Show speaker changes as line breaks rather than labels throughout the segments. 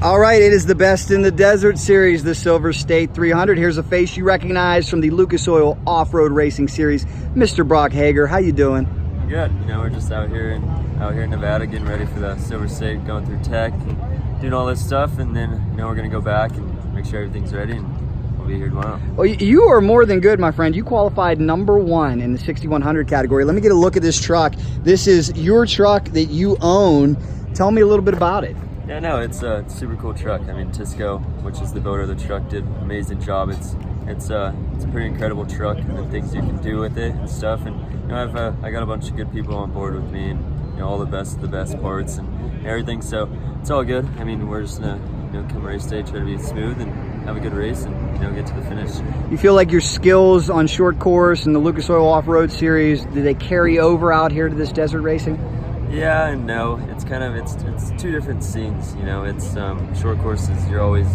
All right, it is the Best in the Desert series, the Silver State 300. Here's a face you recognize from the Lucas Oil Off-Road Racing Series, Mr. Brock Heger. How you doing?
Good. You know, we're just out here in Nevada getting ready for the Silver State, going through tech and doing all this stuff, and then we're gonna go back and make sure everything's ready, and we'll be here tomorrow.
Well, you are more than good, my friend. You qualified #1 in the 6100 category. Let me get a look at this truck. This is your truck that you own. Tell me a little bit about it.
Yeah, no, it's a super cool truck. I mean, Tisco, which is the builder of the truck, did an amazing job. It's a pretty incredible truck, and the things you can do with it and stuff. And I got a bunch of good people on board with me, and all the best parts and everything. So it's all good. I mean, we're just gonna come race day, try to be smooth and have a good race, and get to the finish. You
feel like your skills on short course and the Lucas Oil Off-Road Series, do they carry over out here to this desert racing?
Yeah and no. It's kind of it's two different scenes. It's short courses. You're always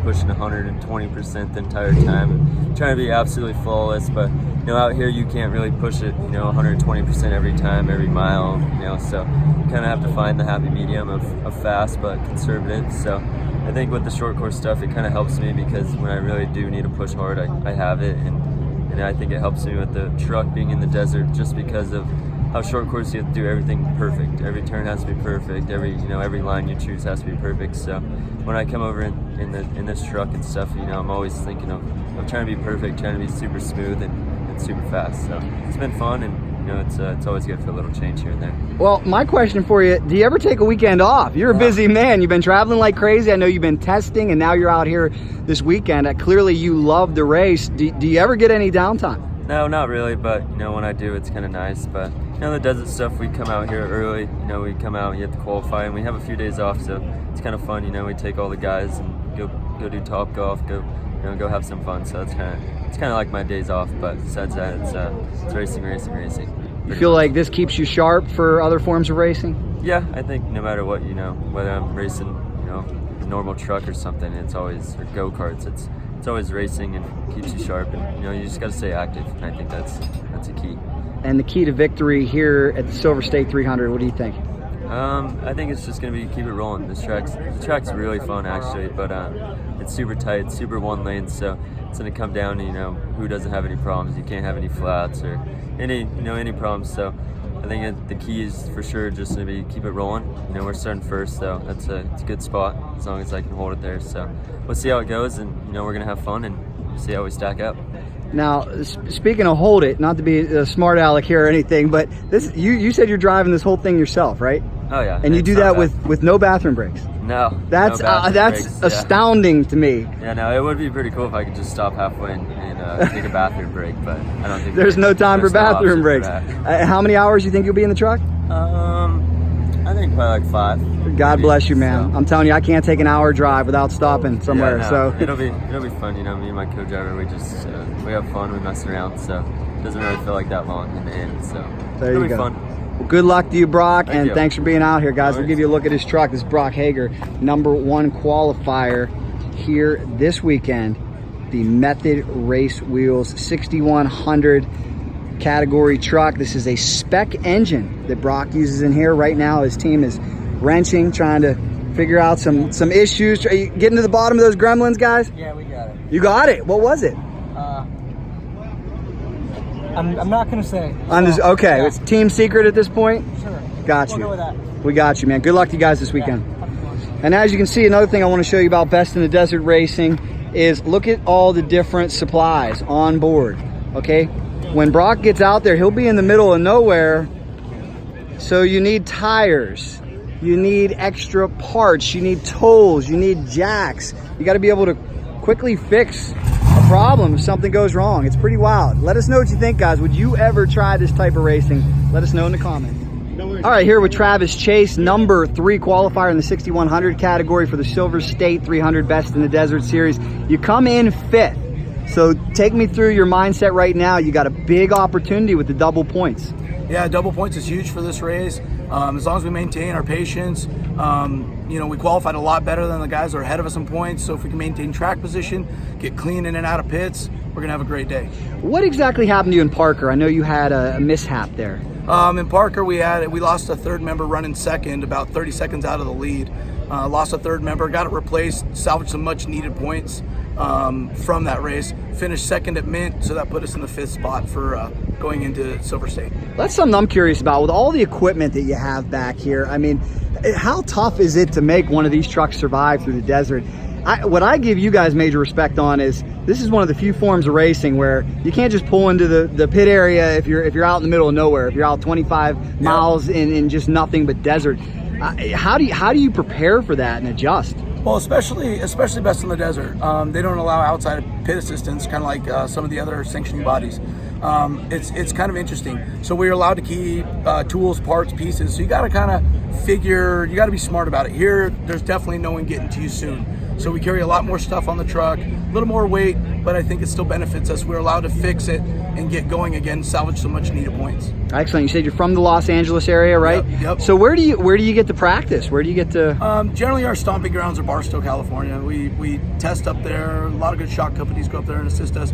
pushing 120% the entire time, and trying to be absolutely flawless. But out here you can't really push it 120% every time, every mile. So you kind of have to find the happy medium of fast but conservative. So I think with the short course stuff, it kind of helps me, because when I really do need to push hard, I have it, and I think it helps me with the truck being in the desert, just because of how short course you have to do everything perfect. Every turn has to be perfect. Every line you choose has to be perfect. So when I come over in this truck and stuff, I'm always thinking of trying to be perfect, trying to be super smooth and super fast. So it's been fun, and it's always good for a little change here and there.
Well, my question for you: do you ever take a weekend off? You're a busy man. You've been traveling like crazy. I know you've been testing, and now you're out here this weekend. Clearly, you love the race. Do you ever get any downtime?
No, not really, but when I do, it's kind of nice. But the desert stuff, we come out here early. We come out, you have to qualify, and we have a few days off, so it's kind of fun. We take all the guys and go do Top Golf, go have some fun. So it's kind of like my days off. But besides that, it's racing.
You feel like this keeps you sharp for other forms of racing?
Yeah, I think no matter what, whether I'm racing, a normal truck or something, it's always, or go-karts, it's always racing and keeps you sharp, and you just got to stay active, and I think that's a key.
And the key to victory here at the Silver State 300, what do you think?
I think it's just going to be keep it rolling. The track's really fun, actually, but it's super tight, super one lane, so it's going to come down to who doesn't have any problems. You can't have any flats or any problems. So I think the key is for sure just going to be keep it rolling. We're starting first, so it's a good spot as long as I can hold it there. So we'll see how it goes, and we're going to have fun and see how we stack up.
Now, speaking of hold it, not to be a smart aleck here or anything, but this you said you're driving this whole thing yourself, right?
Oh yeah.
And you do that with no bathroom breaks.
No.
That's astounding to me.
Yeah, no, it would be pretty cool if I could just stop halfway and take a bathroom break, but I don't think
there's no time for bathroom breaks. How many hours do you think you'll be in the truck?
I think probably like 5.
God
maybe.
bless you, man. So. I'm telling you, I can't take an hour drive without stopping somewhere.
Yeah, no,
so
it'll be fun. Me and my co-driver, we have fun, we mess around, so it doesn't really feel like that long in the end. So it'll be fun.
Well, good luck to you, Brock, and
you.
Thanks for being out here, guys. We'll give you a look at his truck. This is Brock Heger, #1 qualifier here this weekend. The Method Race Wheels 6100 category truck. This is a spec engine that Brock uses in here. Right now his team is wrenching, trying to figure out some issues. Are you getting to the bottom of those gremlins, guys?
Yeah, we got it.
You got it? What was it?
I'm not gonna say.
Okay,
yeah.
It's team secret at this point?
Sure.
Got
We'll
you.
go with that.
We got you, man. Good luck to you guys this weekend.
Yeah.
And as you can see, another thing I want to show you about Best in the Desert Racing is look at all the different supplies on board, okay? When Brock gets out there, he'll be in the middle of nowhere, so you need tires, you need extra parts, you need tools, you need jacks. You got to be able to quickly fix a problem if something goes wrong. It's pretty wild. Let us know what you think, guys. Would you ever try this type of racing? Let us know in the comments. All right, here with Travis Chase, #3 qualifier in the 6100 category for the Silver State 300 Best in the Desert Series. You come in 5th. So take me through your mindset right now. You got a big opportunity with the double points.
Yeah, double points is huge for this race. As long as we maintain our patience, we qualified a lot better than the guys that are ahead of us in points. So if we can maintain track position, get clean in and out of pits, we're gonna have a great day.
What exactly happened to you in Parker? I know you had a mishap there.
In Parker, we lost a third member running second, about 30 seconds out of the lead. Lost a third member, got it replaced, salvaged some much needed points from that race. Finished second at Mint, so that put us in the 5th spot for going into Silver State.
That's something I'm curious about. With all the equipment that you have back here, I mean, how tough is it to make one of these trucks survive through the desert? What I give you guys major respect on is this is one of the few forms of racing where you can't just pull into the pit area if you're out in the middle of nowhere, if you're out 25 miles in just nothing but desert. How do you prepare for that and adjust?
Well, especially Best in the Desert. They don't allow outside pit assistance, kind of like some of the other sanctioning bodies. It's kind of interesting. So we're allowed to keep tools, parts, pieces. So you got to kind of figure, you got to be smart about it. Here, there's definitely no one getting to you soon. So we carry a lot more stuff on the truck, a little more weight, but I think it still benefits us. We're allowed to fix it and get going again, salvage so much needed points.
Excellent. You said you're from the Los Angeles area, right?
Yep.
So where do you get to practice? Where do you get to?
Generally, our stomping grounds are Barstow, California. We test up there. A lot of good shock companies go up there and assist us.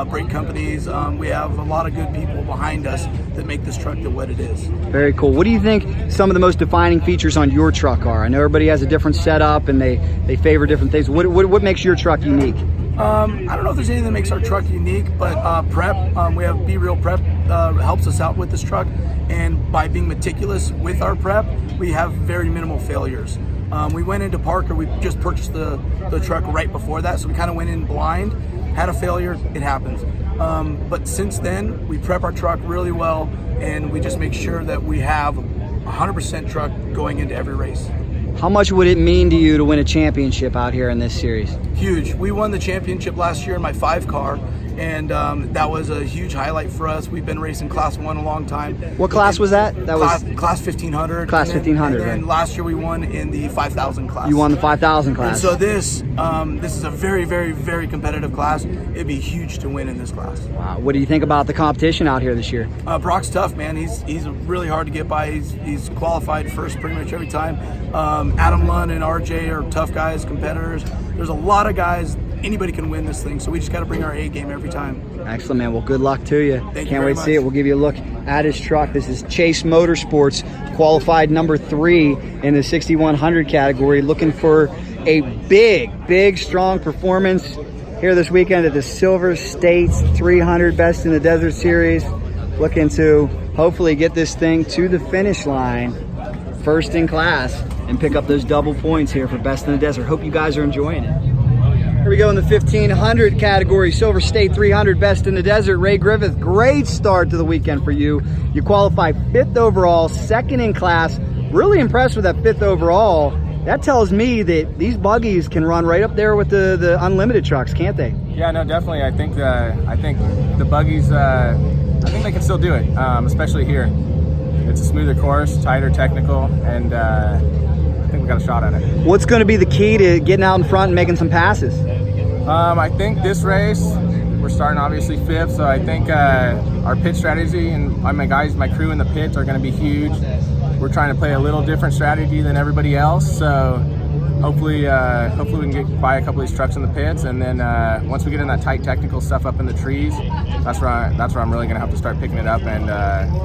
Brake companies. We have a lot of good people behind us that make this truck what it is.
Very cool. What do you think some of the most defining features on your truck are? I know everybody has a different setup and they favor different things. What makes your truck unique?
I don't know if there's anything that makes our truck unique, but prep. We have Be Real Prep helps us out with this truck, and by being meticulous with our prep, we have very minimal failures. We went into Parker. We just purchased the truck right before that, so we kind of went in blind. Had a failure, it happens. But since then, we prep our truck really well, and we just make sure that we have 100% truck going into every race.
How much would it mean to you to win a championship out here in this series?
Huge. We won the championship last year in my 5 car, and that was a huge highlight for us. We've been racing Class 1 a long time.
What class was that? That was
Class 1500.
Class 1500,
and then
right?
last year we won in the 5000 class.
You won the 5000 class.
And so this is a very, very, very competitive class. It'd be huge to win in this class.
Wow. What do you think about the competition out here this year?
Brock's tough, man. He's really hard to get by. He's qualified first pretty much every time. Adam Lunn and RJ are tough guys, competitors. There's a lot of guys. Anybody can win this thing, so we just got to bring our A game every time.
Excellent, man. Well, good luck to you.
Thank you
Can't
very
wait to see it.
much.
We'll give you a look at his truck. This is Chase Motorsports, qualified number 3 in the 6100 category, looking for a big, strong performance here this weekend at the Silver State 300 Best in the Desert Series. Looking to hopefully get this thing to the finish line, first in class, and pick up those double points here for Best in the Desert. Hope you guys are enjoying it. Here we go in the 1500 category, Silver State 300 Best in the Desert. Ray Griffith, great start to the weekend for you. You qualified 5th overall, 2nd in class. Really impressed with that 5th overall. That tells me that these buggies can run right up there with the unlimited trucks, can't they?
Yeah, no, definitely. I think the buggies, I think they can still do it, especially here. It's a smoother course, tighter technical, and I think we got a shot at it.
What's going to be the key to getting out in front and making some passes?
I think this race, we're starting obviously 5th, so I think our pit strategy and my crew in the pits are going to be huge. We're trying to play a little different strategy than everybody else, so hopefully we can get by a couple of these trucks in the pits, and then once we get in that tight technical stuff up in the trees, that's where I'm really going to have to start picking it up and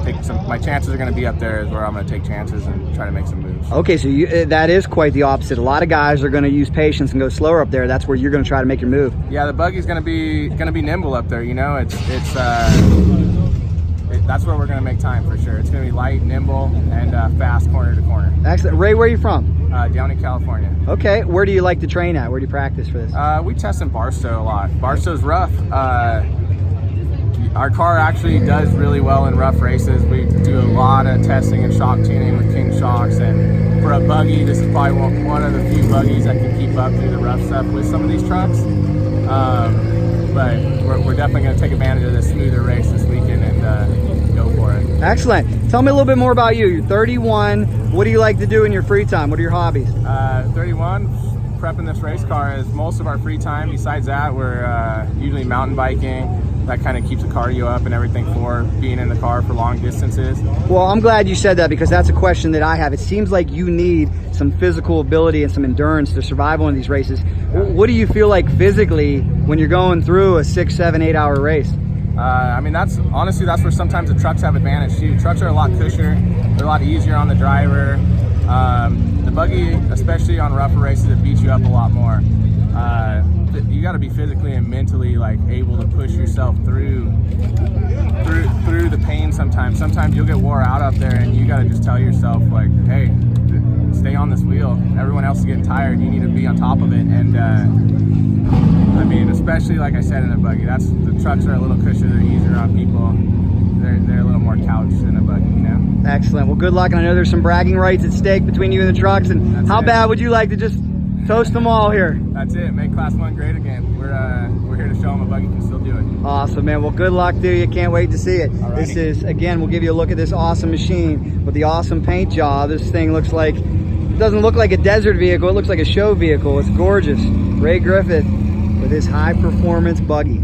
take some. My chances are going to be up there is where I'm going to take chances and try to make some moves.
Okay, so that is quite the opposite. A lot of guys are going to use patience and go slower up there. That's where you're going to try to make your move.
Yeah, the buggy's going to be nimble up there. You know, that's where we're going to make time for sure. It's going to be light, nimble, and fast corner to corner.
Excellent. Ray, where are you from?
Down in California.
Okay, where do you like to train at? Where do you practice for this?
We test in Barstow a lot. Barstow's rough. Our car actually does really well in rough races. We do a lot of testing and shock tuning with King Shocks, and for a buggy, this is probably one of the few buggies that can keep up through the rough stuff with some of these trucks. But we're definitely going to take advantage of this smoother race this weekend and go for it.
Excellent. Tell me a little bit more about you. You're 31. What do you like to do in your free time? What are your hobbies?
31, prepping this race car is most of our free time. Besides that, we're usually mountain biking. That kind of keeps the cardio up and everything for being in the car for long distances.
Well, I'm glad you said that because that's a question that I have. It seems like you need some physical ability and some endurance to survive one of these races. What do you feel like physically when you're going through a 6, 7, 8 hour race?
I mean, that's where sometimes the trucks have advantage too. Trucks are a lot cushier. They're a lot easier on the driver. The the buggy, especially on rougher races, it beats you up a lot more. You got to be physically and mentally like able to push yourself through the pain sometimes. Sometimes you'll get wore out up there and you got to just tell yourself like, hey, stay on this wheel. Everyone else is getting tired. You need to be on top of it. And I mean, especially like I said in a buggy, the trucks are a little cushier. They're easier on people. They're a little more couched than a buggy, you know?
Excellent. Well, good luck. And I know there's some bragging rights at stake between you and the trucks. And
That's
how
it.
bad would you like to just toast them all here?
That's it. Make Class 1 great again. We're here to show them a buggy can still do it.
Awesome, man. Well, good luck to you. Can't wait to see it.
Alrighty.
This is, again, we'll give you a look at this awesome machine with the awesome paint job. This thing looks like, it doesn't look like a desert vehicle. It looks like a show vehicle. It's gorgeous. Ray Griffith with his high performance buggy.